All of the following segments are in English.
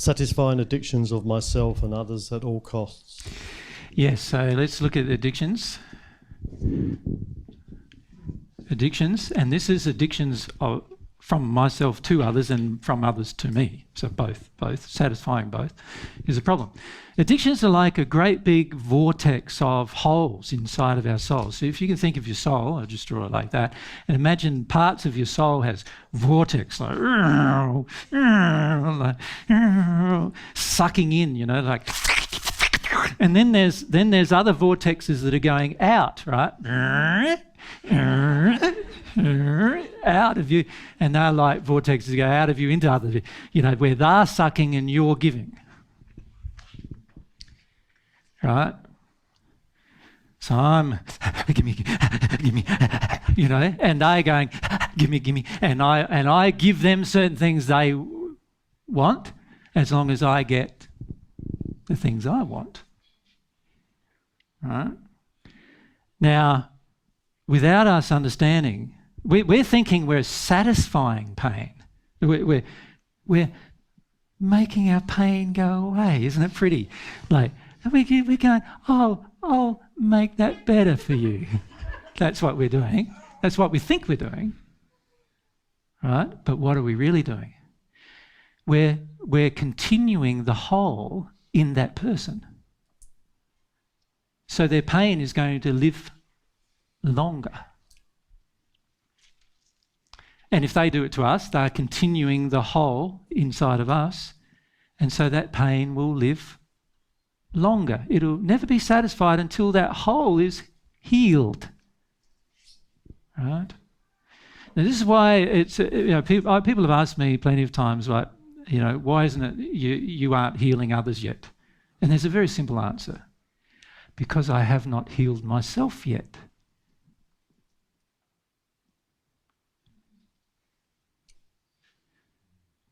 satisfying addictions of myself and others at all costs. Yes, so let's look at addictions. Addictions, and this is addictions from myself to others and from others to me. So both, satisfying both is a problem. Addictions are like a great big vortex of holes inside of our souls. So if you can think of your soul, I'll just draw it like that, and imagine parts of your soul has vortex, like sucking in, you know, like, and then there's other vortexes that are going out, right? Out of you, and they're like vortexes go out of you into other, you know, where they're sucking and you're giving, right? So I'm give me, you know, and they're going give me, and I give them certain things they want, as long as I get the things I want, right? Now, without us understanding, we're thinking we're satisfying pain. We're making our pain go away. Isn't it pretty? Like, we're going, oh, I'll make that better for you. That's what we're doing. That's what we think we're doing. Right? But what are we really doing? We're continuing the hole in that person. So their pain is going to live longer. And if they do it to us, they're continuing the hole inside of us, and so that pain will live longer. It'll never be satisfied until that hole is healed. Right? Now this is why it's, you know, people have asked me plenty of times, like, you know, why isn't it you aren't healing others yet? And there's a very simple answer. Because I have not healed myself yet.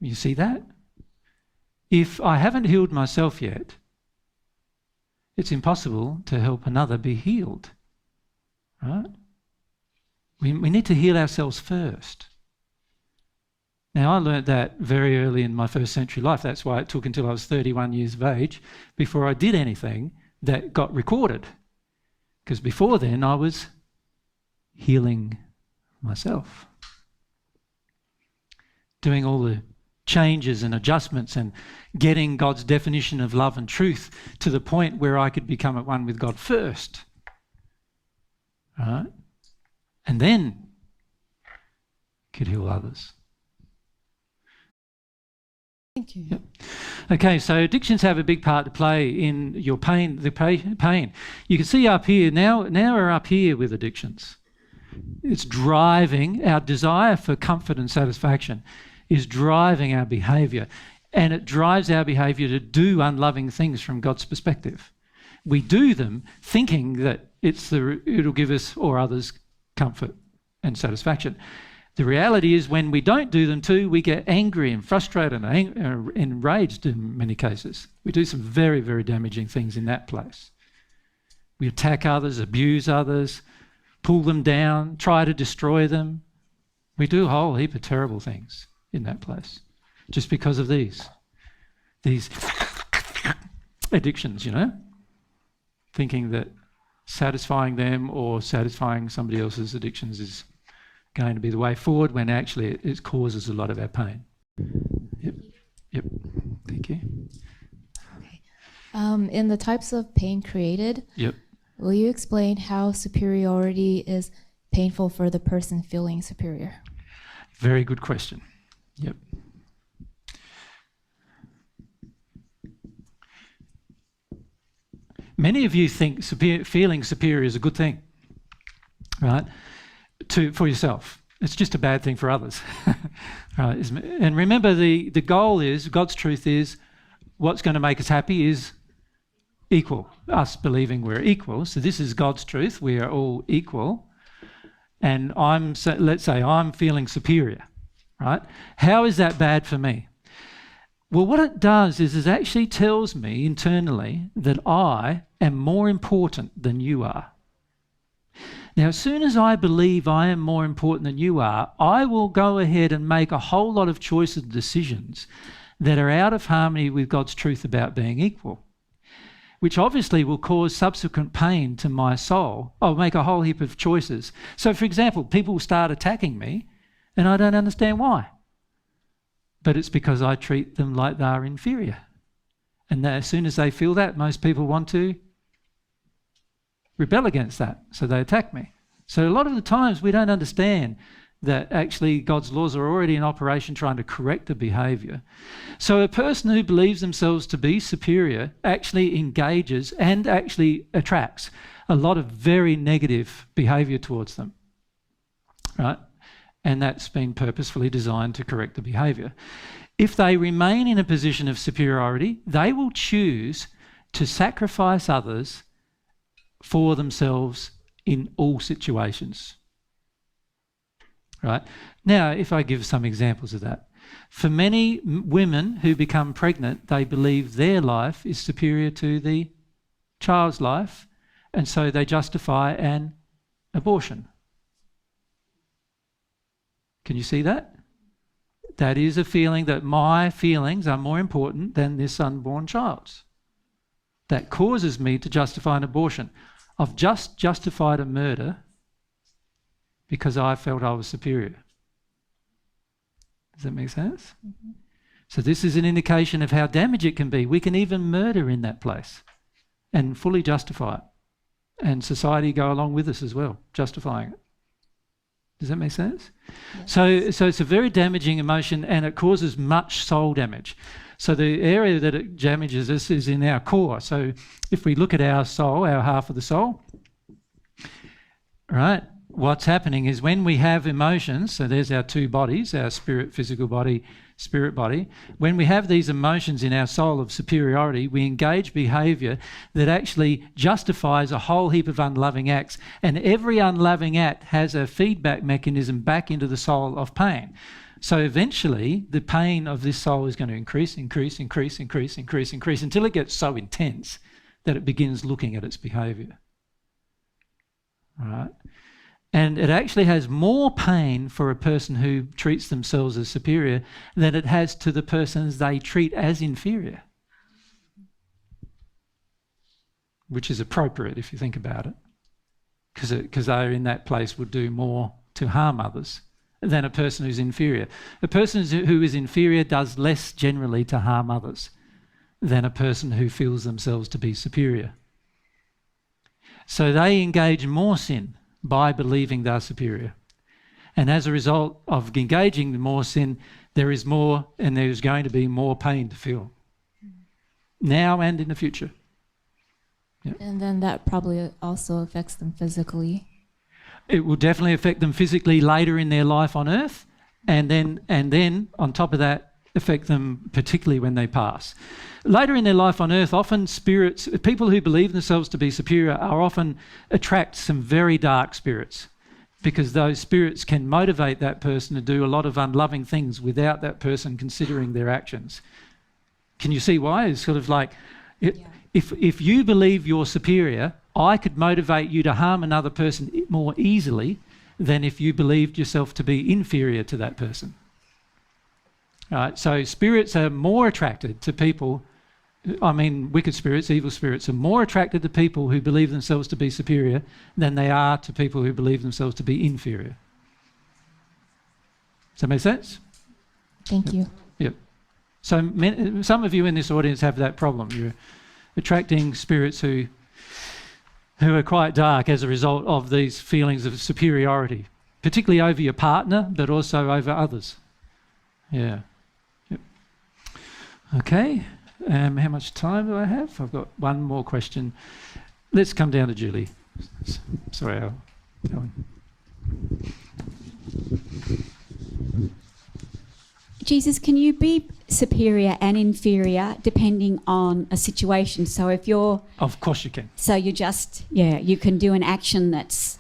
You see that? If I haven't healed myself yet, it's impossible to help another be healed. Right? We need to heal ourselves first. Now, I learnt that very early in my first century life. That's why it took until I was 31 years of age before I did anything that got recorded. Because before then, I was healing myself. Doing all the changes and adjustments and getting God's definition of love and truth to the point where I could become at one with God first. Right? And then could heal others. Thank you. Yep. Okay, so addictions have a big part to play in your pain, pain. You can see up here, now we're up here with addictions. It's driving our desire for comfort and satisfaction, is driving our behaviour, and it drives our behaviour to do unloving things from God's perspective. We do them thinking that it'll give us or others comfort and satisfaction. The reality is when we don't do them too, we get angry and frustrated and enraged in many cases. We do some very, very damaging things in that place. We attack others, abuse others, pull them down, try to destroy them. We do a whole heap of terrible things in that place just because of these addictions, you know, thinking that satisfying them or satisfying somebody else's addictions is going to be the way forward, when actually it causes a lot of our pain. Yep. Thank you. Okay. In the types of pain created, yep. Will you explain how superiority is painful for the person feeling superior? Very good question. Yep. Many of you think feeling superior is a good thing, right? For yourself. It's just a bad thing for others. Right? And remember, the goal is, God's truth is, what's going to make us happy is equal. Us believing we're equal. So this is God's truth. We are all equal. And let's say I'm feeling superior, right? How is that bad for me? Well, what it does is it actually tells me internally that I am more important than you are. Now, as soon as I believe I am more important than you are, I will go ahead and make a whole lot of choices and decisions that are out of harmony with God's truth about being equal, which obviously will cause subsequent pain to my soul. I'll make a whole heap of choices. So, for example, people start attacking me and I don't understand why. But it's because I treat them like they're inferior. And as soon as they feel that, most people want to rebel against that, so they attack me. So a lot of the times we don't understand that actually God's laws are already in operation trying to correct the behaviour. So a person who believes themselves to be superior actually engages and actually attracts a lot of very negative behaviour towards them, right? And that's been purposefully designed to correct the behaviour. If they remain in a position of superiority, they will choose to sacrifice others for themselves in all situations. Right? Now, if I give some examples of that. For many women who become pregnant, they believe their life is superior to the child's life, and so they justify an abortion. Can you see that? That is a feeling that my feelings are more important than this unborn child's. That causes me to justify an abortion. I've just justified a murder because I felt I was superior. Does that make sense? Mm-hmm. So this is an indication of how damaging it can be. We can even murder in that place and fully justify it. And society go along with us as well, justifying it. Does that make sense? Yes. So it's a very damaging emotion and it causes much soul damage. So the area that it damages us is in our core. So if we look at our soul, our half of the soul, right, what's happening is when we have emotions, so there's our two bodies, our spirit, physical body, spirit body. When we have these emotions in our soul of superiority, we engage behaviour that actually justifies a whole heap of unloving acts. And every unloving act has a feedback mechanism back into the soul of pain. So eventually the pain of this soul is going to increase until it gets so intense that it begins looking at its behaviour. All right? And it actually has more pain for a person who treats themselves as superior than it has to the persons they treat as inferior. Which is appropriate if you think about it. Because they're in that place would do more to harm others than a person who's inferior. A person who is inferior does less generally to harm others than a person who feels themselves to be superior. So they engage more sin by believing they're superior. And as a result of engaging in more sin, there is more and there's going to be more pain to feel. Now and in the future. Yep. And then that probably also affects them physically. It will definitely affect them physically later in their life on earth, and then on top of that, affect them particularly when they pass. Later in their life on earth, often spirits, people who believe themselves to be superior are often attract some very dark spirits, because those spirits can motivate that person to do a lot of unloving things without that person considering their actions. Can you see why? It's sort of like, if you believe you're superior, I could motivate you to harm another person more easily than if you believed yourself to be inferior to that person. Right? So spirits are more attracted to people, wicked spirits, evil spirits are more attracted to people who believe themselves to be superior than they are to people who believe themselves to be inferior. Does that make sense? Thank you. Yep. So some of you in this audience have that problem. You're attracting spirits who are quite dark as a result of these feelings of superiority, particularly over your partner, but also over others. Yeah. Yep. Okay. How much time do I have? I've got one more question. Let's come down to Julie. Sorry, I'll go on. Jesus, can you be superior and inferior depending on a situation? So if you're... Of course you can. So you just, you can do an action that's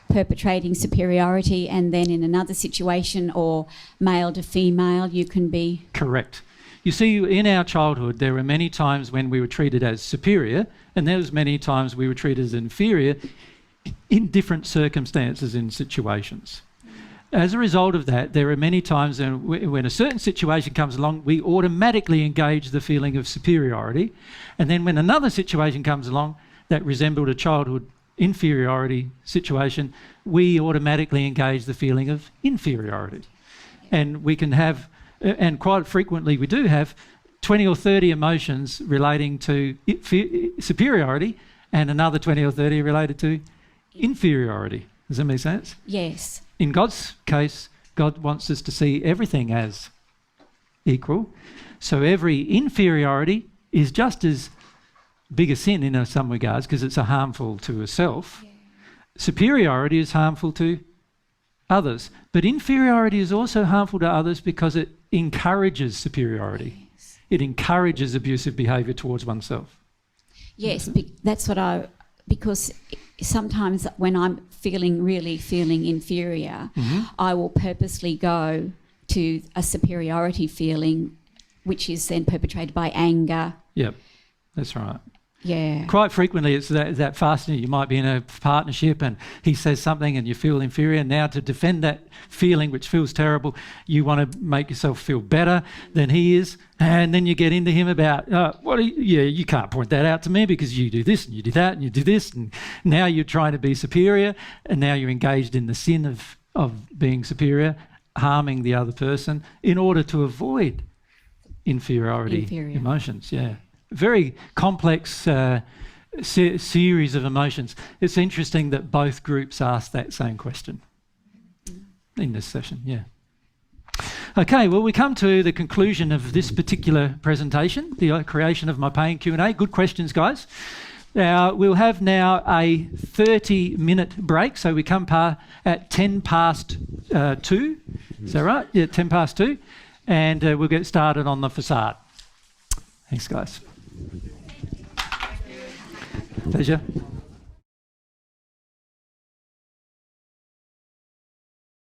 perpetrating superiority, and then in another situation, or male to female, you can be... Correct. You see, in our childhood, there were many times when we were treated as superior, and there was many times we were treated as inferior in different circumstances and situations. as a result of that, there are many times when a certain situation comes along, we automatically engage the feeling of superiority. And then when another situation comes along that resembled a childhood inferiority situation, we automatically engage the feeling of inferiority. And we can have, and quite frequently we do have, 20 or 30 emotions relating to superiority and another 20 or 30 related to inferiority. Does that make sense? Yes. In God's case, God wants us to see everything as equal. So every inferiority is just as big a sin in some regards because it's harmful to self. Yeah. Superiority is harmful to others. But inferiority is also harmful to others because it encourages superiority. Yes. It encourages abusive behaviour towards oneself. Yes, that's what because sometimes when I'm really feeling inferior, I will purposely go to a superiority feeling, which is then perpetrated by anger. Yep, that's right. Yeah. Quite frequently it's that fascinating. You might be in a partnership and he says something and you feel inferior. Now to defend that feeling, which feels terrible, you want to make yourself feel better than he is. And then you get into him about, you can't point that out to me because you do this and you do that and you do this. And now you're trying to be superior and now you're engaged in the sin of being superior, harming the other person in order to avoid inferiority emotions. Yeah. Very complex series of emotions. It's interesting that both groups asked that same question in this session, yeah. Okay, well, we come to the conclusion of this particular presentation, the creation of my pain Q&A. Good questions, guys. Now, we'll have now a 30-minute break, so we come at 2. Is that right? Yeah, 2, and we'll get started on the facade. Thanks, guys. Pleasure.